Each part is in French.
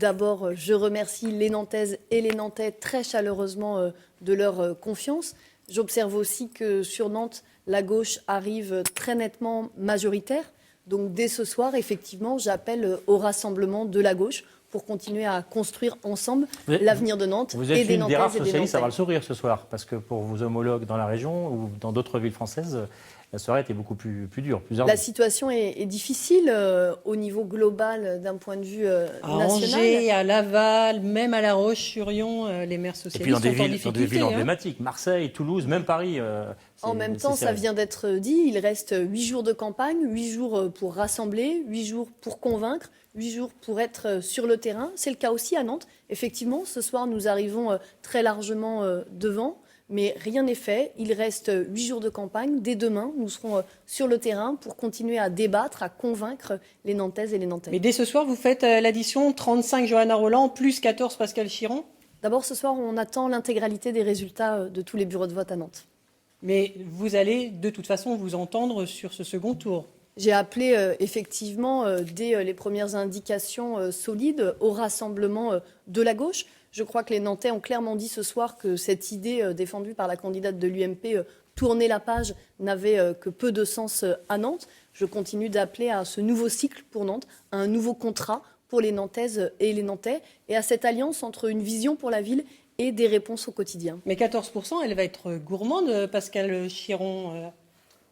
D'abord, je remercie les Nantaises et les Nantais très chaleureusement de leur confiance. J'observe aussi que sur Nantes, la gauche arrive très nettement majoritaire. Donc dès ce soir, effectivement, j'appelle au rassemblement de la gauche pour continuer à construire ensemble l'avenir de Nantes et des Nantaises et des Nantais. Vous êtes une des rares socialistes à avoir le sourire ce soir, parce que pour vos homologues dans la région ou dans d'autres villes françaises, la soirée était beaucoup plus dure. La situation est difficile au niveau global d'un point de vue à national. Angers, à Laval, même à La Roche-sur-Yon, les maires socialistes sont en difficulté. Dans des villes emblématiques, Marseille, Toulouse, même Paris. En même temps, ça vient d'être dit, il reste 8 jours de campagne, 8 jours pour rassembler, 8 jours pour convaincre, 8 jours pour être sur le terrain. C'est le cas aussi à Nantes. Effectivement, ce soir, nous arrivons très largement devant. Mais rien n'est fait. Il reste 8 jours de campagne. Dès demain, nous serons sur le terrain pour continuer à débattre, à convaincre les Nantaises et les Nantais. Mais dès ce soir, vous faites l'addition 35 Johanna Rolland plus 14 Pascal Chiron. D'abord, ce soir, on attend l'intégralité des résultats de tous les bureaux de vote à Nantes. Mais vous allez de toute façon vous entendre sur ce second tour. J'ai appelé effectivement, dès les premières indications solides, au rassemblement de la gauche. Je crois que les Nantais ont clairement dit ce soir que cette idée défendue par la candidate de l'UMP, tourner la page, n'avait que peu de sens à Nantes. Je continue d'appeler à ce nouveau cycle pour Nantes, à un nouveau contrat pour les Nantaises et les Nantais, et à cette alliance entre une vision pour la ville et des réponses au quotidien. Mais 14%, elle va être gourmande, Pascal Chiron,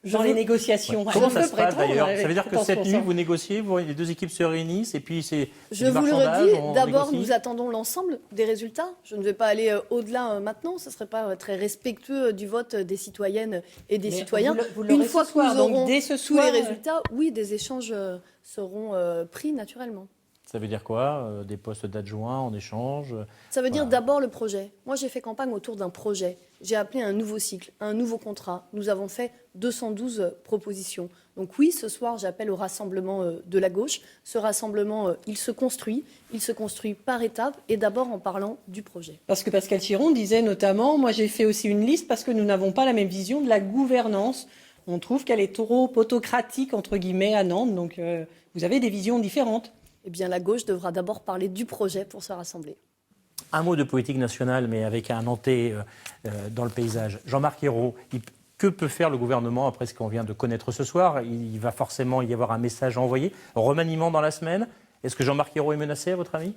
dans les négociations. Ouais. Comment ça se passe d'ailleurs? Ça veut dire que cette nuit, vous négociez, les deux équipes se réunissent et puis c'est Je vous le redis, d'abord nous attendons l'ensemble des résultats. Je ne vais pas aller au-delà maintenant, ce ne serait pas très respectueux du vote des citoyennes et des citoyens. Une fois que nous aurons tous les résultats, oui, des échanges seront pris naturellement. Ça veut dire quoi? Des postes d'adjoints en échange? Ça veut dire d'abord le projet. Moi, j'ai fait campagne autour d'un projet. J'ai appelé un nouveau cycle, un nouveau contrat. Nous avons fait 212 propositions. Donc oui, ce soir, j'appelle au rassemblement de la gauche. Ce rassemblement, il se construit par étapes et d'abord en parlant du projet. Parce que Pascal Chiron disait notamment, moi j'ai fait aussi une liste parce que nous n'avons pas la même vision de la gouvernance. On trouve qu'elle est trop autocratique, entre guillemets, à Nantes. Donc vous avez des visions différentes. Eh bien, la gauche devra d'abord parler du projet pour se rassembler. Un mot de politique nationale, mais avec un Nantais dans le paysage. Jean-Marc Ayrault, que peut faire le gouvernement après ce qu'on vient de connaître ce soir? Il va forcément y avoir un message envoyé. Remaniement dans la semaine. Est-ce que Jean-Marc Ayrault est menacé, à votre avis?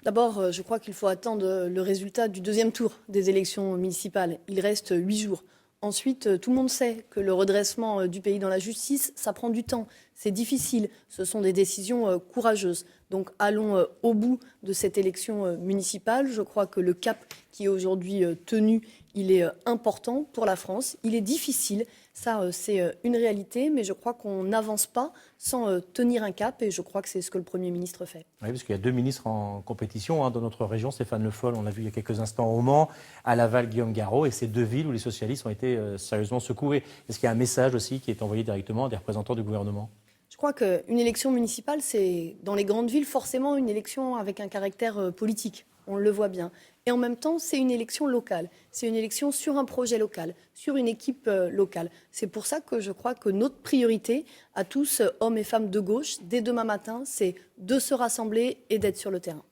D'abord, je crois qu'il faut attendre le résultat du deuxième tour des élections municipales. Il reste 8 jours. Ensuite, tout le monde sait que le redressement du pays dans la justice, ça prend du temps. C'est difficile. Ce sont des décisions courageuses. Donc allons au bout de cette élection municipale. Je crois que le cap qui est aujourd'hui tenu, il est important pour la France. Il est difficile. Ça, c'est une réalité. Mais je crois qu'on n'avance pas sans tenir un cap. Et je crois que c'est ce que le Premier ministre fait. Oui, parce qu'il y a deux ministres en compétition dans notre région. Stéphane Le Foll, on l'a vu il y a quelques instants au Mans, à Laval, Guillaume Garot. Et c'est deux villes où les socialistes ont été sérieusement secoués. Est-ce qu'il y a un message aussi qui est envoyé directement à des représentants du gouvernement? Je crois qu'une élection municipale, c'est dans les grandes villes forcément une élection avec un caractère politique. On le voit bien. Et en même temps, c'est une élection locale. C'est une élection sur un projet local, sur une équipe locale. C'est pour ça que je crois que notre priorité à tous, hommes et femmes de gauche, dès demain matin, c'est de se rassembler et d'être sur le terrain.